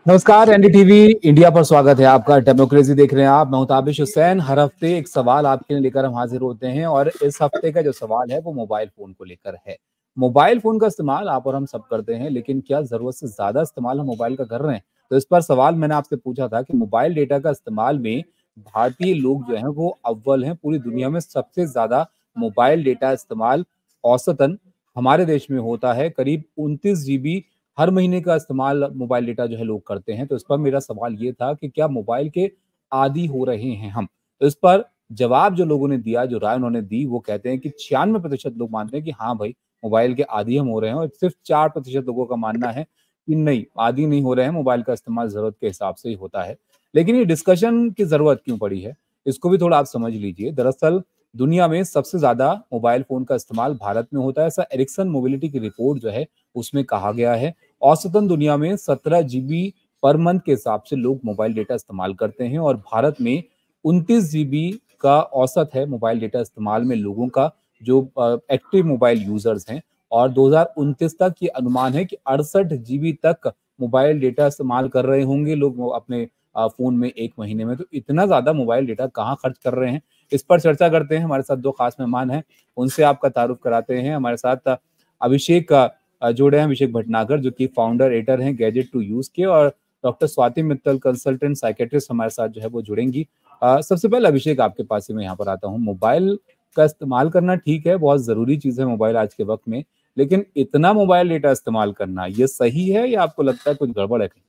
नमस्कार, NDTV India पर स्वागत है आपका। डेमोक्रेसी देख रहे हैं आप। मैं हूं ताबिश हुसैन। हर हफ्ते एक सवाल आपके लिए लेकर हम हाजिर होते हैं और इस हफ्ते का जो सवाल है वो मोबाइल फोन को लेकर है। मोबाइल फोन का इस्तेमाल आप और हम सब करते हैं, लेकिन क्या जरूरत से ज्यादा इस्तेमाल हम मोबाइल का कर रहे हैं? तो इस पर सवाल मैंने आपसे पूछा था कि मोबाइल डेटा का इस्तेमाल में भारतीय लोग जो है वो अव्वल हैं। पूरी दुनिया में सबसे ज्यादा मोबाइल डेटा इस्तेमाल औसतन हमारे देश में होता है। करीब 29 GB हर महीने का इस्तेमाल मोबाइल डेटा जो है लोग करते हैं। तो इस पर मेरा सवाल ये था कि क्या मोबाइल के आदी हो रहे हैं हम? तो इस पर जवाब जो लोगों ने दिया, जो राय उन्होंने दी, वो कहते हैं कि 96% लोग मानते हैं कि हाँ भाई, मोबाइल के आदी हम हो रहे हैं, और सिर्फ 4% लोगों का मानना है कि नहीं, आदी नहीं हो रहे हैं, मोबाइल का इस्तेमाल जरूरत के हिसाब से ही होता है। लेकिन ये डिस्कशन की जरूरत क्यों पड़ी है, इसको भी थोड़ा आप समझ लीजिए। दरअसल दुनिया में सबसे ज्यादा मोबाइल फोन का इस्तेमाल भारत में होता है, ऐसा एरिक्सन मोबिलिटी की रिपोर्ट जो है उसमें कहा गया है। औसतन दुनिया में 17 GB पर मंथ के हिसाब से लोग मोबाइल डेटा इस्तेमाल करते हैं, और भारत में 29 GB का औसत है मोबाइल डेटा इस्तेमाल में लोगों का, जो एक्टिव मोबाइल यूजर्स हैं। और 2029 तक ये अनुमान है कि 68 GB तक मोबाइल डेटा इस्तेमाल कर रहे होंगे लोग वो अपने फोन में एक महीने में। तो इतना ज्यादा मोबाइल डेटा कहाँ खर्च कर रहे हैं, इस पर चर्चा करते हैं। हमारे साथ दो खास मेहमान हैं, उनसे आपका तारुफ कराते हैं। हमारे साथ अभिषेक जुड़े हैं, अभिषेक भटनागर, जो कि फाउंडर एडिटर हैं गैजेट टू यूज के, और doctor Swati Mittal, consultant psychiatrist, हमारे साथ जो है वो जुड़ेंगी। सबसे पहले अभिषेक, आपके पास ही मैं यहाँ पर आता हूँ। मोबाइल का इस्तेमाल करना ठीक है, बहुत जरूरी चीज है मोबाइल आज के वक्त में, लेकिन इतना मोबाइल डेटा इस्तेमाल करना ये सही है या आपको लगता है कुछ गड़बड़ है कहीं?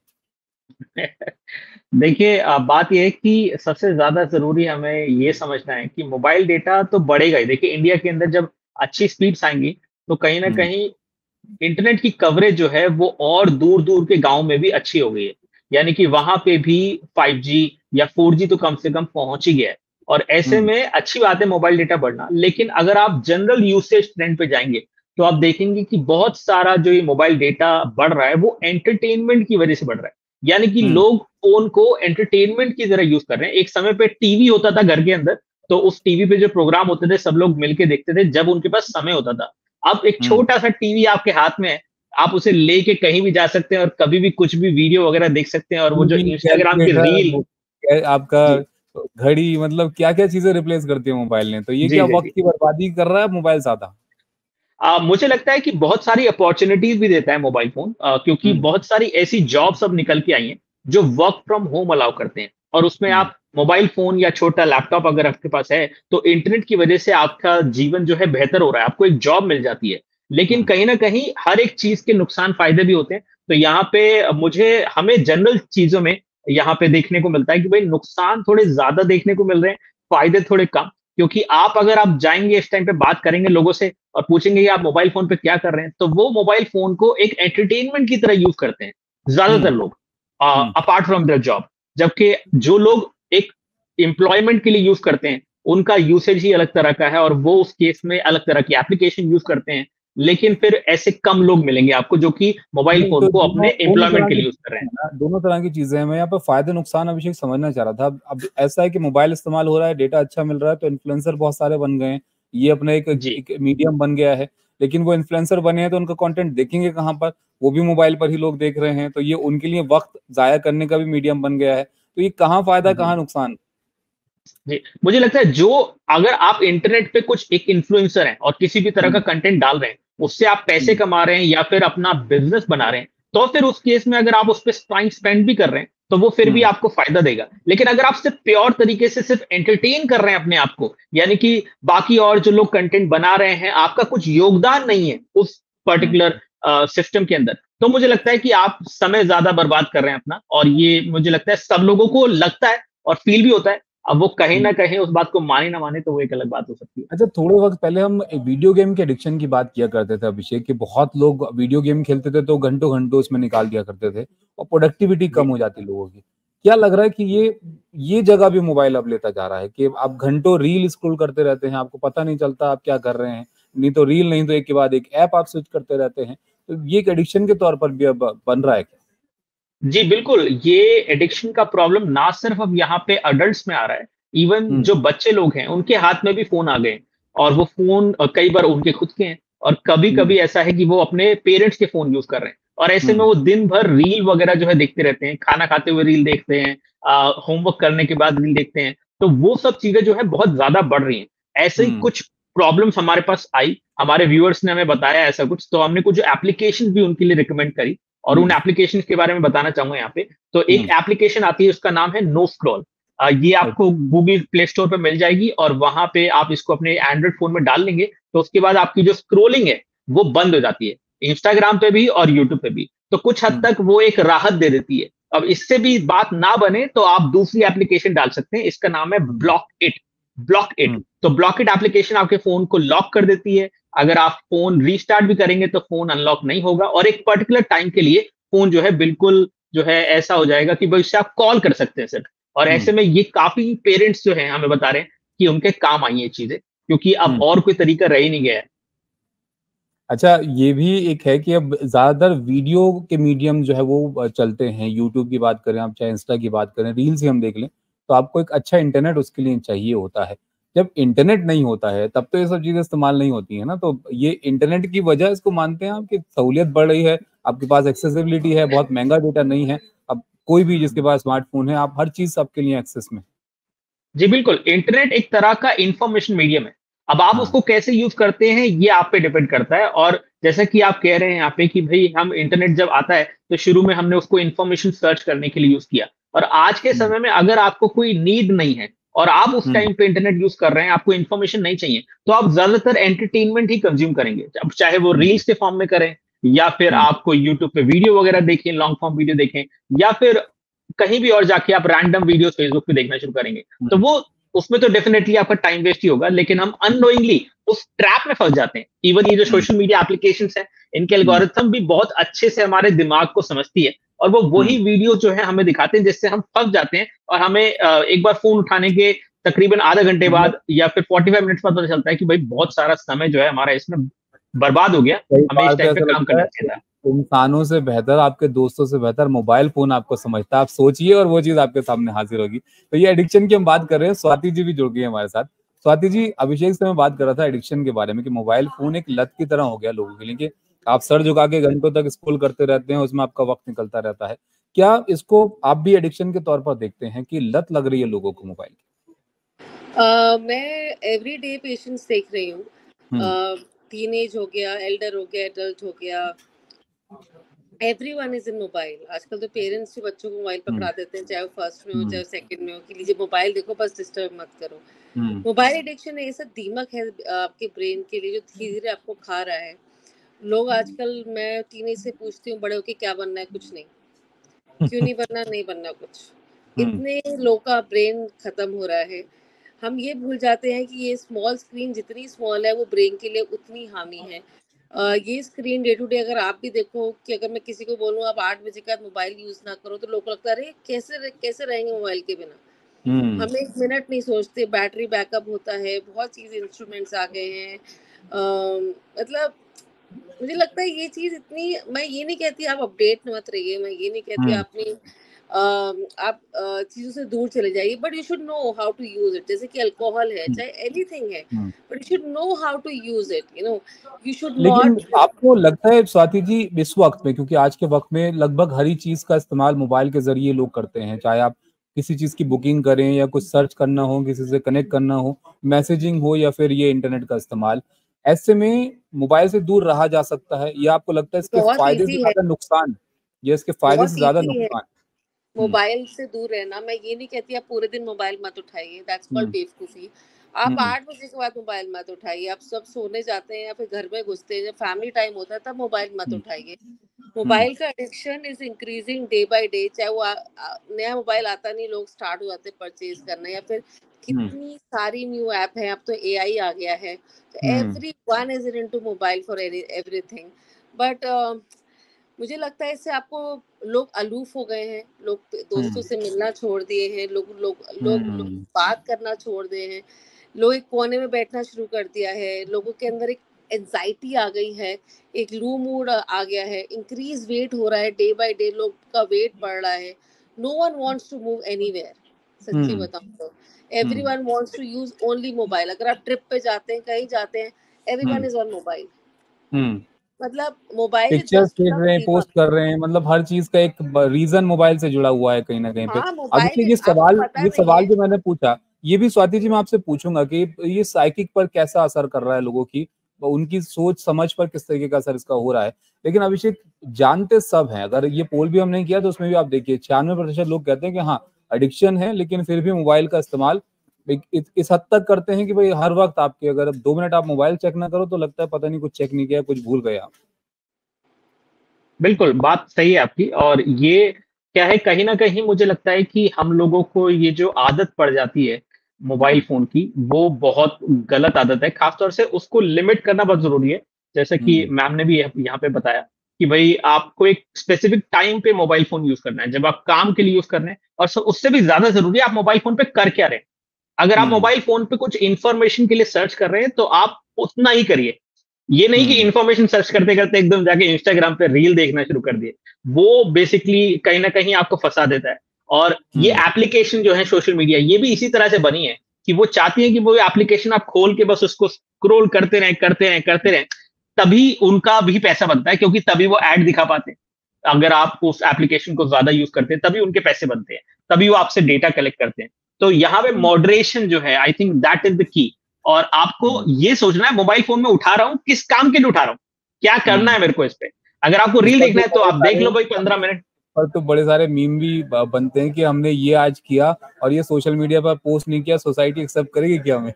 देखिए बात ये है कि सबसे ज़्यादा ज़रूरी हमें ये समझना है कि मोबाइल डेटा तो बढ़ेगा ही। देखिए इंडिया के अंदर जब अच्छी स्पीड्स आएँगी, तो कहीं न हम्म। कहीं इंटरनेट की कवरेज जो है वो और दूर-दूर के गाँव में भी अच्छी हो गई है। यानी कि वहाँ पे भी 5G या 4G तो कम से कम पहुँच ही गया है। और ऐसे हम्म। में अच्छी बात है मोबाइल डेटा बढ़ना। लेकिन अगर आप जनरल यूसेज ट्रेंड पे जाएँगे, तो आप देखेंगे कि बहुत सारा जो ये मोबाइल डेटा बढ़ रहा है, वो एंटरटेनमेंट की वजह से बढ़ रहा है। यानी कि हम्म। लोग फ़ोन को एंटरटेनमेंट की तरह यूज़ कर रहे हैं। एक समय पे टीवी होता था घर के अंदर, तो उस टीवी पे जो प्रोग्राम होते थे, सब लोग मिलके देखते थे जब उनके पास समय होता था। अब एक हम्म। छोटा-सा टीवी आपके हाथ में है, आप उसे लेके कहीं भी जा सकते हैं और कभी भी कुछ भी वीडियो वगैरह देख सकते हैं, और वो जो टीवी, इंस्टाग्राम की कैलकुलेटर, रील। वो आपका जी। घड़ी, मतलब क्या क्या चीजें रिप्लेस करती है मोबाइल ने। तो ये जी, क्या जी, वक्त जी। की बर्बादी कर रहा है मोबाइल ज्यादा? मुझे लगता है कि बहुत सारी अपॉर्च्युनिटीज़ भी देता है मोबाइल फ़ोन, क्योंकि हम्म। बहुत सारी ऐसी जॉब्स अब निकल के आई हैं, जो वर्क फ्रॉम होम अलाउ करते हैं, और उसमें हम्म। आप मोबाइल फ़ोन या छोटा लैपटॉप अगर आपके पास है, तो इंटरनेट की वजह से आपका जीवन जो है बेहतर हो रहा है, आपको एक जॉब मिल जाती है। लेकिन हम्म। कहीं न कहीं हर एक चीज़ के नुकसान-फ़ायदे भी होते हैं, तो यहाँ पे हमें जनरल चीज़ों में यहाँ पे देखने को मिलता है कि भई नुकसान थोड़े ज़्यादा देखने को मिल रहे हैं, फ़ायदे थोड़े कम। क्योंकि अगर आप जाएँगे इस टाइम पे बात करेंगे लोगों से और पूछेंगे कि आप मोबाइल फ़ोन पे क्या कर रहे हैं? तो वो मोबाइल फ़ोन को एक एंटरटेनमेंट की तरह यूज़ करते हैं, ज़्यादातर हम्म। लोग, हम्म। Apart from their job. जबकि जो लोग एक एम्प्लॉयमेंट के लिए यूज़ करते हैं, उनका यूसेज ही अलग तरह का है, और वो उस केस में अलग तरह की एप्लीकेशन यूज़ करते हैं। लेकिन फिर ऐसे कम लोग मिलेंगे आपको जो कि मोबाइल नहीं, फ़ोन तो को दोनों अपने दोनों एम्प्लॉयमेंट तरह के की लिए यूज़ कर रहे चीजें हैं। हैं ना, दोनों तरह की चीजें हैं। मैं यहाँ पे फायदे नुकसान अभिषेक समझना चाह रहा था। अब ऐसा है कि मोबाइल इस्तेमाल हो रहा है, डेटा अच्छा मिल रहा है, तो इन्फ्लुएंसर बहुत सारे बन गए हैं। ये अपना एक जी। एक मीडियम बन गया है। लेकिन वो इन्फ्लुएंसर बने हैं तो उनका कंटेंट देखेंगे कहाँ पर? वो भी मोबाइल पर ही लोग देख रहे हैं। तो ये उनके लिए वक्त जाया करने का भी मीडियम बन गया है। तो ये कहाँ फायदा, जी। कहाँ नुकसान? जी, मुझे लगता है जो अगर आप इंटरनेट पे कुछ एक इन्फ्लुएंसर हैं और किसी भी तरह का हम्म। कंटेंट डाल रहे हैं, उससे आप पैसे हम्म। कमा रहे हैं या फिर अपना बिज़नेस बना रहे हैं, तो फिर उस केस में अगर आप उस पे टाइम स्पेंड भी कर रहे हैं, तो वो फिर भी हम्म। आपको फ़ायदा देगा। लेकिन अगर आप सिर्फ़ प्योर तरीके से सिर्फ़ एंटरटेन कर रहे हैं अपने आप को, यानी कि बाकी और जो लोग कंटेंट बना रहे हैं, आपका कुछ योगदान नहीं है उस हम्म। पर्टिकुलर सिस्टम के अंदर, तो मुझे लगता है कि आप समय ज़्यादा बर्बाद कर रहे हैं अपना, और ये मुझे लगता है सब लोगों को लगता है और फ़ील भी होता है। अब वो कहीं हम्म। न कहीं उस बात को माने ना माने, तो वो एक अलग बात हो सकती है। अच्छा, थोड़े वक्त पहले हम वीडियो गेम के एडिक्शन की बात किया करते थे अभिषेक, कि बहुत लोग वीडियो गेम खेलते थे तो घंटों घंटों उसमें निकाल दिया करते थे और प्रोडक्टिविटी कम जी। हो जाती लोगों की। क्या लग रहा है कि ये जगह भी मोबाइल अब लेता जा रहा है, कि आप घंटों रील स्क्रॉल करते रहते हैं, आपको पता नहीं चलता आप क्या कर रहे हैं। नहीं तो रील, नहीं तो एक के बाद एक ऐप आप स्विच करते रहते हैं। तो ये एक एडिक्शन के तौर पर भी अब बन रहा है क्या? जी, बिल्कुल, ये एडिक्शन का प्रॉब्लम ना सिर्फ़ अब यहाँ पे एडल्ट्स में आ रहा है, इवन हम्म। जो बच्चे लोग हैं, उनके हाथ में भी फ़ोन आ गए हैं, और वो फ़ोन कई बार उनके खुद के हैं, और हम्म। कभी-कभी ऐसा है कि वो अपने पेरेंट्स के फ़ोन यूज़ कर रहे हैं। और ऐसे में वो दिन भर रील वगैरह जो है देखते रहते हैं, खाना खाते हुए रील देखते हैं, होमवर्क करने के बाद रील देखते हैं। तो वो सब चीजें जो है बहुत ज्यादा बढ़ रही हैं। ऐसे ही कुछ प्रॉब्लम्स हमारे पास आई, हमारे व्यूअर्स ने हमें बताया ऐसा कुछ, तो हमने कुछ एप्लीकेशन भी उनके लिए रिकमेंड करी, और उन एप्लीकेशन के बारे में बताना चाहूंगा यहाँ पे। तो एक एप्लीकेशन आती है, उसका नाम है नो स्क्रॉल। ये आपको गूगल प्ले स्टोर पे मिल जाएगी, और वहां पे आप इसको अपने एंड्रॉइड फोन में डाल लेंगे, तो उसके बाद आपकी जो स्क्रोलिंग है वो बंद हो जाती है, इंस्टाग्राम पे भी और यूट्यूब पे भी। तो कुछ हद तक वो एक राहत दे देती है। अब इससे भी बात ना बने तो आप दूसरी एप्लीकेशन डाल सकते हैं, इसका नाम है ब्लॉक इट। ब्लॉक इट, तो ब्लॉक इट एप्लीकेशन आपके फोन को लॉक कर देती है। अगर आप फोन रीस्टार्ट भी करेंगे तो फोन अनलॉक नहीं होगा, और एक पर्टिकुलर टाइम के लिए फोन जो है बिल्कुल जो है ऐसा हो जाएगा कि भाई उससे आप कॉल कर सकते हैं सिर्फ। और ऐसे में ये काफी पेरेंट्स जो हैं हमें बता रहे हैं कि उनके काम आई ये चीजें, क्योंकि अब और कोई तरीका रह ही नहीं गया है। अच्छा, ये भी एक है कि अब ज्यादातर वीडियो के मीडियम जो है वो चलते हैं। यूट्यूब की बात करें आप, चाहे इंस्टा की बात करें, रील्स ही हम देख लें, तो आपको एक अच्छा इंटरनेट उसके लिए चाहिए होता है। जब इंटरनेट नहीं होता है तब तो ये सब चीजें इस्तेमाल नहीं होती है ना। तो ये इंटरनेट की वजह इसको मानते हैं आप कि सहूलियत बढ़ रही है, आपके पास एक्सेसिबिलिटी है, बहुत महंगा डेटा नहीं है, अब कोई भी जिसके पास स्मार्टफोन है, आप हर चीज आपके लिए एक्सेस में। जी बिल्कुल, इंटरनेट एक तरह का इंफॉर्मेशन मीडियम है। अब आप हाँ। उसको कैसे यूज करते हैं ये आप पे डिपेंड करता है। और जैसा कि आप कह रहे हैं यहाँ पे कि भाई हम इंटरनेट जब आता है तो शुरू में हमने उसको इंफॉर्मेशन सर्च करने के लिए यूज किया, और आज के हम्म। समय में अगर आपको कोई नीड नहीं है और आप उस हम्म। टाइम पे इंटरनेट यूज कर रहे हैं, आपको इंफॉर्मेशन नहीं चाहिए, तो आप ज्यादातर एंटरटेनमेंट ही कंज्यूम करेंगे। अब चाहे वो हम्म। रील्स के फॉर्म में करें, या फिर हम्म। आपको यूट्यूब पे वीडियो वगैरह देखें, लॉन्ग फॉर्म वीडियो देखें, या फिर कहीं भी और जाके आप रैंडम वीडियो फेसबुक पे देखना शुरू करेंगे। तो हम्म। वो उसमें तो डेफिनेटली आपका टाइम वेस्ट ही होगा, लेकिन हम अननोइंगली उस ट्रैप में फंस जाते हैं। इवन ये जो हम्म। सोशल मीडिया एप्लीकेशंस हैं, इनके हम्म। एल्गोरिथम भी बहुत अच्छे से हमारे दिमाग को समझती है, और वो वही हम्म। वीडियो जो है हमें दिखाते हैं, जिससे हम फंस जाते हैं। और हमें एक बार फोन उठाने के तकरीबन आधा घंटे मतलब बाद या फिर 45 मिनट्स बाद पता चलता है कि भाई बहुत सारा समय जो है हमारा इसमें बर्बाद हो गया, कई हमें बार इस तो टाइम पे ऐसा काम लगता करना है चाहिए था। इंसानों से बेहतर, आपके दोस्तों से बेहतर मोबाइल फोन आपको समझता है। आप सोचिए और वो चीज आपके सामने हाजिर होगी। तो ये एडिक्शन की हम बात कर रहे हैं, स्वाति जी भी जुड़ गई है हमारे साथ। स्वाति जी, अभिषेक से मैं बात कर रहा था एडिक्शन के बारे में कि मोबाइल फोन एक लत की तरह हो गया लोगों के लिए, कि आप सर झुका के घंटों तक स्क्रॉल करते रहते हैं, उसमें आपका वक्त निकलता रहता है। क्या इसको आप भी एडिक्शन के तौर पर देखते हैं कि लत लग रही है लोगों को मोबाइल की? मैं एवरीडे पेशेंट्स देख रही हूँ। हम्म। टीनेज हो गया, एल्डर हो गया, एडल्ट हो गया, एवरीवन इज इन मोबाइल। आजकल तो पेरेंट्स भी बच्चों को मोबाइल हम्म। पकड़ा देते हैं, चाहे वो फर्स्ट में हो हम्म। चाहे सेकंड में हो, कि लीजिए मोबाइल देखो, बस डिस्टर्ब मत करो। हम्म। मोबाइल एडिक्शन ऐसा दीमक है आपके ब्रेन के लिए, जो धीरे धीरे आपको खा रहा है। लोग आजकल, मैं टीनेज से पूछती हूँ बड़े होके क्या बनना है, कुछ नहीं। क्यों नहीं बनना? नहीं बनना कुछ। हम्म। इतने लोग का ब्रेन खत्म हो रहा है। हम ये भूल जाते हैं कि ये स्मॉल स्क्रीन जितनी स्मॉल है वो ब्रेन के लिए उतनी हानि है। ये स्क्रीन डे टू डे अगर आप भी देखो, कि अगर मैं किसी को बोलूँ आप 8 बजे के बाद मोबाइल यूज़ ना करो, तो लोगों को लगता है अरे कैसे रहेंगे मोबाइल के बिना। हम्म। हम 1 मिनट नहीं सोचते, बैटरी बैकअप होता है, बहुत चीज़ इंस्ट्रूमेंट्स आ गए हैं। मतलब मुझे लगता है ये चीज़ इतनी, मैं ये नहीं कहती आप अपडेट मत रहिए, मैं ये नहीं कहती हम्म। अपनी आप चीज़ों से दूर चले जाइए, but you should know how to use it. जैसे कि अल्कोहल है, चाहे एनीथिंग है, हम्म। But you should know how to use it, you should लेकिन नॉट। आपको लगता है स्वाति जी, इस वक्त में, क्योंकि आज के वक्त में लगभग हर ही चीज का इस्तेमाल मोबाइल के जरिए लोग करते हैं, चाहे आप किसी चीज की बुकिंग करें या कुछ सर्च करना हो, किसी से कनेक्ट करना हो, मैसेजिंग हो, या फिर ये इंटरनेट का इस्तेमाल, ऐसे में मोबाइल से दूर रहा जा सकता है, या आपको लगता है इसके बहुत फायदे से ईज़ी है, ज्यादा नुकसान, या इसके फायदे से बहुत ज्यादा ईज़ी है नुकसान? हम्म। मोबाइल से दूर रहना। मैं ये नहीं कहती आप पूरे दिन मोबाइल मत उठाइए, दैट्स कॉल्ड हम्म। बेवकूफ़ी। आप हम्म। 8 बजे के बाद मोबाइल मत उठाइए, आप सब सोने जाते हैं या फिर घर में घुसते हैं, जब फैमिली टाइम होता है तब मोबाइल मत हम्म। उठाइए। हम्म। मोबाइल का addiction is increasing day by day, चाहे वो नया मोबाइल आता नहीं, लोग स्टार्ट हो जाते हैं परचेज़ करना, या फिर हम्म। कितनी सारी न्यू ऐप हैं, अब तो एआई आ गया है, तो हम्म। Everyone is into mobile for everything. But मुझे लगता है इससे आपको, लोग अलूफ हो गए हैं, लोग दोस्तों हम्म। से मिलना छोड़ दिए हैं, लोग लोग लोग लोग हम्म। बात करना छोड़ दिए हैं। लोग एक कोने में बैठना शुरू कर दिया है, लोगों के अंदर एक एंजाइटी आ गई है, एक लो मूड आ गया है, इंक्रीज वेट हो रहा है, डे बाय डे लोग का वेट बढ़ रहा है। No one wants to move anywhere, सच्ची हम्म। बताऊं तो। हम्म। Everyone wants to use only mobile. अगर आप ट्रिप पे जाते हैं, कहीं जाते हैं, everyone hmm. Is on mobile. हम्म। मतलब मोबाइल पिक्चर्स जस्ट देख रहे हैं, पोस्ट कर रहे हैं, मतलब हर चीज का एक रीजन मोबाइल से जुड़ा हुआ है कहीं ना कहीं पे। हाँ, अभिषेक, मोबाइल आपको पता ये नहीं सवाल है। जो मैंने पूछा, ये भी स्वाति जी मैं आपसे पूछूंगा कि ये साइकिक पर कैसा असर कर रहा है लोगों की, उनकी सोच समझ पर किस तरीके का असर इसका हो रहा है। लेकिन अभिषेक, जानते सब हैं, अगर ये पोल भी हमने किया तो उसमें भी आप देखिए 96% लोग कहते हैं कि हाँ एडिक्शन है, लेकिन फिर भी मोबाइल का इस्तेमाल इस हद तक करते हैं कि भाई हर वक्त आपके, अगर 2 मिनट आप मोबाइल चेक ना करो तो लगता है पता नहीं कुछ चेक नहीं किया, कुछ भूल गए आप। बिल्कुल, बात सही है आपकी। और ये क्या है, कहीं न कहीं मुझे लगता है कि हम लोगों को ये जो आदत पड़ जाती है मोबाइल फ़ोन की, वो बहुत गलत आदत है। ख़ास तौर से उसको लिमिट करना बहुत ज़रूरी है। जैसे कि हम्म। मैम ने भी यहाँ पे बताया कि भई आपको एक स्पेसिफ़िक टाइम पे मोबाइल फ़ोन यूज़ करना है, जब आप काम के लिए यूज़ कर रहे हैं, और उससे भी ज़्यादा ज़रूरी है आप मोबाइल फ़ोन पे कर क्या रहे हैं। अगर आप हम्म। मोबाइल फ़ोन पे कुछ इन्फॉर्मेशन के लिए सर्च कर रहे हैं, तो आप उतना ही करिए। ये नहीं कि हम्म। इन्फॉर्मेशन सर्च करते-करते एकदम जाके इंस्टाग्राम पे रील देखना शुरू कर दिए। वो बेसिकली कहीं न कहीं आपको फँसा देता है। और ये हम्म। एप्लीकेशन जो है सोशल मीडिया, ये भी इसी तरह से बनी है कि वो चाहती है कि वो एप्लीकेशन आप खोल के बस उसको स्क्रॉल करते रहें, करते रहें, करते रहें। तभी उनका भी पैसा बनता है, क्योंकि तभी वो ऐड दिखा पाते हैं। अगर आप उस एप्लीकेशन को ज़्यादा यूज़ करते हैं, तभी उनके पैसे बनते हैं। तभी वो आपसे डेटा कलेक्ट करते हैं। तो यहाँ पे हम्म। मॉडरेशन जो है, I think that is the key. और आपको हम्म। ये सोचना है मोबाइल फ़ोन में उठा रहा हूँ, किस काम के लिए उठा रहा हूँ? क्या करना हम्म। है मेरे को इस पे? अगर आपको इस रील पर देखना तो है तो बड़े आप देख सारे लो भाई 15 मिनट। पर तो बड़े सारे मीम भी बनते हैं कि हमने ये आज किया और ये सोशल मीडिया पर पोस्ट नहीं किया, सोसाइटी एक्सेप्ट करेगी क्या हमें?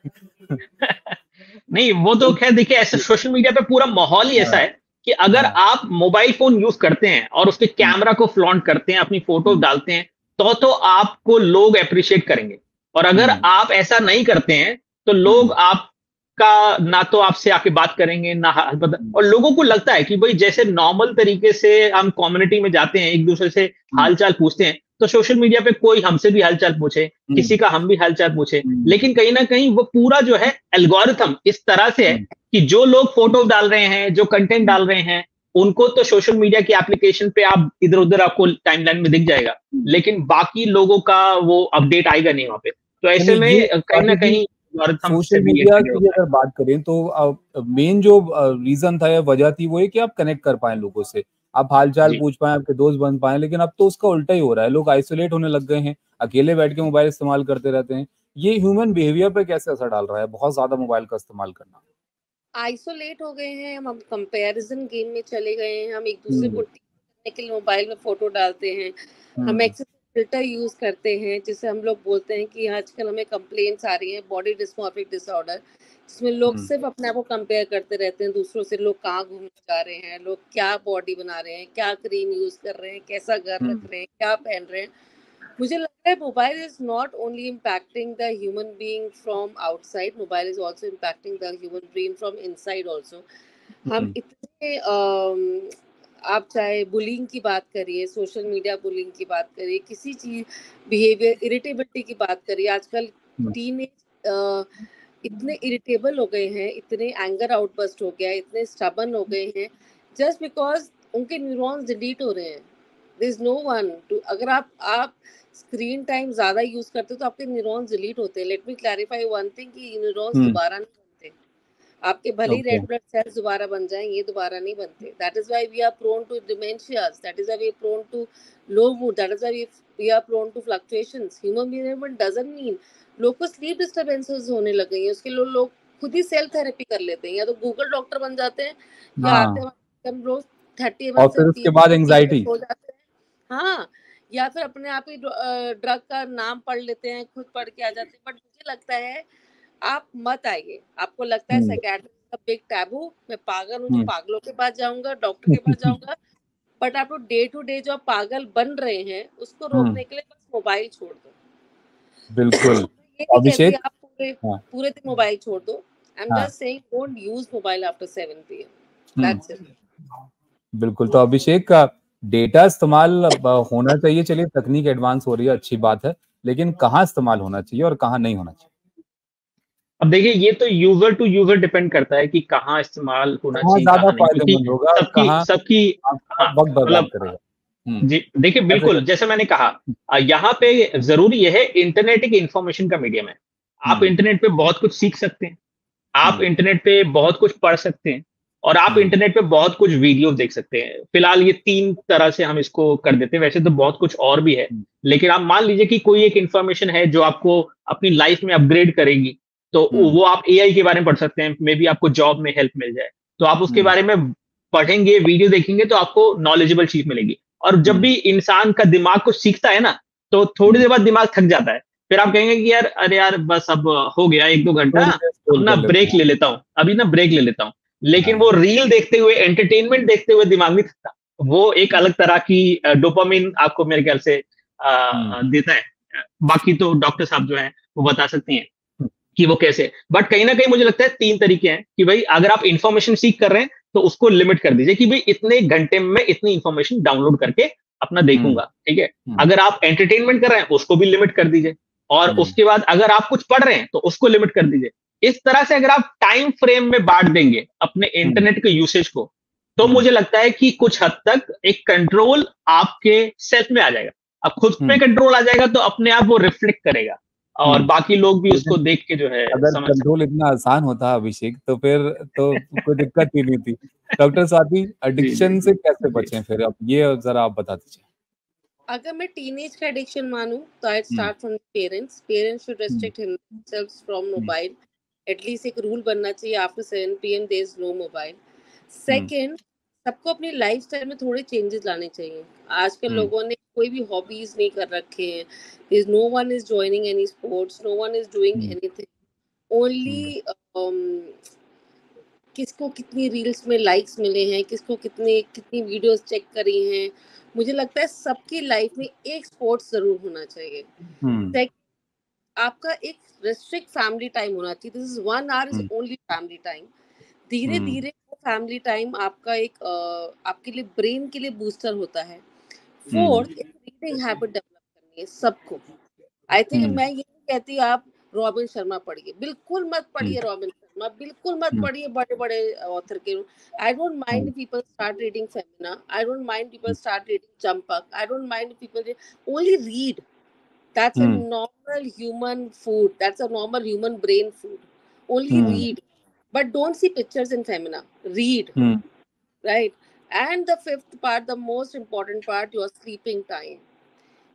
नहीं, वो तो खैर देखिए, ऐसे सोशल मीडिया पे पूरा माहौल ही ऐसा हाँ। है कि अगर हाँ। आप मोबाइल फ़ोन यूज़ करते हैं और उसके हम्म। कैमरा को फ्लॉन्ट करते हैं, अपनी फ़ोटो हम्म। डालते हैं, तो आपको लोग एप्रिशिएट करेंगे। और अगर हम्म। आप ऐसा नहीं करते हैं, तो लोग हम्म। आपका ना तो आपसे आके बात करेंगे, ना हाल बता। हम्म। और लोगों को लगता है कि भई जैसे नॉर्मल तरीके से हम कम्युनिटी में जाते हैं, एक-दूसरे से हम्म। हाल-चाल पूछते हैं, तो सोशल मीडिया पे कोई हमसे भी हाल-चाल पूछे, किसी हम्म। का हम भी हाल-चाल पूछे। हम्म। लेकिन कहीं न कहीं वो पूरा जो है एल्गोरिथम इस तरह से है हम्म। कि जो लोग फ़ोटो डाल रहे हैं, जो कंटेंट हम्म। डाल रहे हैं, उनको तो सोशल मीडिया की एप्लीकेशन पे आप इधर-उधर आपको टाइमलाइन में दिख जाएगा। हम्म। लेकिन बाकी लोगों का वो अपडेट आएगा नहीं वहाँ पे। तो ऐसे यानी में ये कहीं न स्वाति जी, कहीं एल्गोरिथम से सोशल भी ये मीडिया ट्रिगर की भी होता है। अगर बात करें तो मेन जो रीजन था या वजह थी वो ये कि आप कनेक्ट कर पाएं लोगों से, आप हालचाल जी। पूछ पाएं, आपके दोस्त बन पाएं। लेकिन अब तो उसका उल्टा ही हो रहा है, लोग आइसोलेट होने लग गए हैं, अकेले बैठ के मोबाइल इस्तेमाल करते रहते हैं। ये ह्यूमन बिहेवियर पे कैसे असर डाल रहा है बहुत ज्यादा मोबाइल का इस्तेमाल करना? आइसोलेट हो गए हैं हम, कंपैरिजन गेम में चले गए हैं। हम एक दूसरे हम्म। को टीक करने के लिए मोबाइल में फोटो डालते हैं। हम हम्म। एक्सेस फिल्टर यूज करते हैं, जिसे हम लोग बोलते हैं कि आजकल हमें कंप्लेंट्स आ रही हैं बॉडी डिस्मॉर्फिक डिसऑर्डर, जिसमें लोग हम्म। सिर्फ अपने आप को कंपेयर करते रहते हैं दूसरों से। लोग कहाँ घूमने जा रहे हैं, लोग क्या बॉडी बना रहे हैं, क्या क्रीम यूज कर रहे हैं, कैसा घर हम्म। रख रहे हैं, क्या पहन रहे हैं। मुझे लगता है mobile is not only impacting the human being from outside, mobile is also impacting the human brain from inside also. हम हम्म। इतने आप चाहे बुलिंग की बात करिए, सोशल मीडिया बुलिंग की बात करिए, किसी चीज बिहेवियर इरिटेबिलिटी की बात करिए, आजकल हम्म। टीनेज इतने इरिटेबल हो गए हैं, इतने एंगर आउटबर्स्ट हो गया है, इतने स्टबन हो गए हैं, जस्ट बिकॉज उनके न्यूरॉन्स डिलीट हो रहे हैं। There is no one to, अगर आप स्क्रीन टाइम ज्यादा यूज करते हो तो आपके न्यूरॉन्स डिलीट होते हैं। Let me clarify one thing कि न्यूरॉन्स हम्म। दोबारा नहीं बनते। आपके भले ही ओके। रेड ब्लड सेल्स दोबारा बन जाएं, ये दोबारा नहीं बनते। That is why we are prone to dementias, that is why we are prone to low mood, that is why we are prone to fluctuations. Human behaviour doesn't mean लोग को sleep disturbances होने लग गई हैं, उसके लोग खुद ही self therapy कर लेते हैं, या तो गूगल डॉक्टर बन जाते हैं, या आते हाँ, हैं हम रोज 30 और ml से फिर उसके बाद पी के एंजाइटी। सो जाते हैं। हाँ, या फिर अपने आप ही ड्रग का नाम पढ़ लेते हैं, खुद पढ़ के आ जाते हैं। बट मुझे लगता है आप मत आइए। आपको लगता है हम्म। साइकियाट्रिस्ट का बिग टैबू, मैं पागल हूँ तो हम्म। पागलों के पास जाऊंगा, डॉक्टर के पास जाऊंगा। बट आप लोग डे टू डे जो आप पागल बन रहे हैं उसको हम्म। रोकने के लिए बस मोबाइल छोड़ दो। बिल्कुल। ये नहीं कहती अभिषेक। आप पूरे हाँ। पूरे दिन मोबाइल छोड़ दो। आई एम हाँ। Just saying don't use mobile after 7 PM, hmm. That's it. बिल्कुल। तो अभिषेक का डेटा इस्तेमाल अब होना चाहिए, चलिए तकनीक एडवांस हो रही है, अच्छी बात है, लेकिन कहाँ इस्तेमाल होना चाहिए और कहाँ नहीं होना चाहिए? अब देखिए, ये तो यूज़र टू यूज़र डिपेंड करता है कि कहाँ इस्तेमाल होना कहाँ चाहिए, ज्यादा कहाँ नहीं। क्योंकि फायदेमंद होगा और सबकी कहाँ सबकी आपका हाँ, वक्त बर्बाद मतलब करेगा? जी, देखिए ऐसे बिल्कुल, कर। जैसे मैंने कहा यहाँ पे ज़रूरी ये है, इंटरनेट एक इन्फॉर्मेशन का मीडियम है। आप हम्म। इंटरनेट पे बहुत कुछ सीख सकते हैं, आप हम्म। इंटरनेट पे बहुत कुछ पढ़ सकते हैं, और आप इंटरनेट पे बहुत कुछ वीडियो देख सकते हैं। फिलहाल ये 3 तरह से हम इसको कर देते हैं, वैसे तो बहुत कुछ और भी है, लेकिन आप मान लीजिए कि कोई एक इन्फॉर्मेशन है जो आपको अपनी लाइफ में अपग्रेड करेगी, तो वो आप एआई के बारे में पढ़ सकते हैं, मे बी आपको जॉब में हेल्प मिल जाए, तो आप उसके बारे में पढ़ेंगे, वीडियो देखेंगे, तो आपको नॉलेजेबल चीज मिलेगी। और जब भी इंसान का दिमाग कुछ सीखता है ना, तो थोड़ी देर बाद दिमाग थक जाता है, फिर आप कहेंगे कि यार अरे यार बस अब हो गया 1-2 घंटा, अब ना ब्रेक ले लेता हूँ, अभी ना ब्रेक ले लेता हूँ। लेकिन वो रील देखते हुए, एंटरटेनमेंट देखते हुए दिमाग नहीं थकता। वो एक अलग तरह की डोपामिन आपको मेरे ख्याल से देता है। बाकी तो डॉक्टर साहब जो हैं वो बता सकती हैं कि वो कैसे। बट कहीं ना कहीं मुझे लगता है 3 तरीके हैं कि भाई अगर आप इंफॉर्मेशन सीख कर रहे हैं तो उसको लिमिट कर दीजिए कि भाई इतने घंटे में इतनी इंफॉर्मेशन डाउनलोड करके अपना देखूंगा, ठीक है। अगर आप एंटरटेनमेंट कर रहे हैं उसको भी लिमिट कर दीजिए, और उसके बाद अगर आप कुछ पढ़ रहे हैं तो उसको लिमिट कर दीजिए। इस तरह से अगर आप टाइम फ्रेम में बांट देंगे अपने इंटरनेट के यूसेज को, तो मुझे लगता है कि कुछ हद तक एक कंट्रोल आपके सेल्फ में आ जाएगा। अब खुद पे कंट्रोल आ जाएगा तो अपने आप वो रिफ्लेक्ट करेगा, और बाकी लोग भी उसको देख के जो है अगर कंट्रोल इतना आसान होता अभिषेक तो फिर तो कोई दिक्कत ही नहीं थी। डॉक्टर स्वाति, एडिक्शन से कैसे बचें फिर, अब ये जरा आप बता दीजिए। अगर मैं टीनेज का एडिक्शन मानूं तो I start from parents should restrict himselves from mobile. At least एक रूल बनना चाहिए, after 7 PM there is no mobile. Second, सबको अपनी लाइफस्टाइल में थोड़े चेंजेस लाने चाहिए। आजकल लोगों ने कोई भी हॉबीज नहीं कर रखे हैं, is no one is joining any sports, no one is doing anything. Only किसको कितनी रील्स में लाइक्स मिले हैं, किसको कितनी वीडियोस चेक करी हैं। मुझे लगता है सबकी लाइफ में एक स्पोर्ट्स जरूर होना चाहिए। आपका एक रेस्ट्रिक्ट फैमिली टाइम होना चाहिए। This is 1 hour is only family time. धीरे धीरे वो फैमिली टाइम आपका एक आपके लिए ब्रेन के लिए बूस्टर होता है। फोर्थ, एक रीडिंग हैबिट डेवलप करनी है सबको। आई थिंक मैं ये नहीं कहती आप रॉबिन शर्मा पढ़िए, बिल्कुल मत पढ़िए रॉबिन शर्मा, बिल्कुल मत पढ़िए बड़े बड़े ऑथर के। I don't mind people start reading Femina, I don't mind people start reading Champak, I don't mind people only read. That's a normal human food. That's a normal human brain food. Only read. But don't see pictures in Femina. Read. Right? And the fifth part, the most important part, your sleeping time.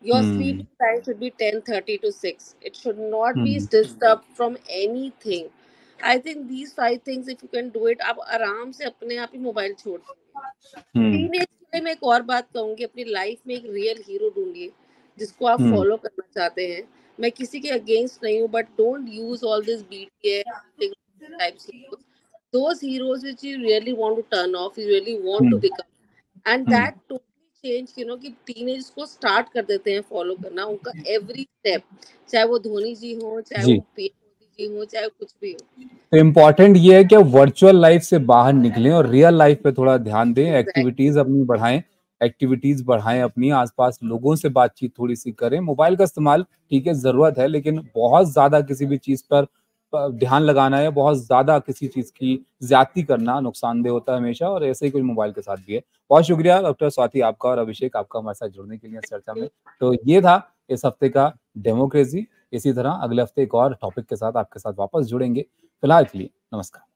Your sleeping time should be 10:30 to 6. It should not be disturbed from anything. I think these 5 things, if you can do it, आप आराम से अपने आप ही mobile छोड़ देंगे। Teenage के लिए मैं एक और बात कहूंगी, अपनी लाइफ में एक रियल हीरो ढूंढिए जिसको आप फॉलो करना चाहते हैं। मैं किसी के अगेंस्ट नहीं हूँ, but don't use all this BTS types heroes. Those heroes which you really want to turn off, you really want to become, and that totally change, कि टीनेज को स्टार्ट कर देते हैं फॉलो करना उनका एवरी स्टेप, चाहे वो धोनी जी हो, चाहे वो PM मोदी जी हो, चाहे कुछ भी हो। तो इम्पोर्टेंट ये है कि वर्चुअल लाइफ से बाहर निकलें और रियल लाइफ पे थोड़ा ध्यान दें, एक्टिविटीज अपनी बढ़ाएं, अपनी आसपास लोगों से बातचीत थोड़ी सी करें। मोबाइल का इस्तेमाल ठीक है जरूरत है, लेकिन बहुत ज्यादा किसी भी चीज पर ध्यान लगाना है, बहुत ज्यादा किसी चीज की ज्यादती करना नुकसानदेह होता है हमेशा, और ऐसे ही कुछ मोबाइल के साथ भी है। बहुत शुक्रिया डॉक्टर स्वाति आपका और अभिषेक आपका हमारे साथ जुड़ने के लिए चर्चा में। तो ये था इस हफ्ते का डेमोक्रेसी। इसी तरह अगले हफ्ते एक और टॉपिक के साथ आपके साथ वापस जुड़ेंगे। फिलहाल के लिए नमस्कार।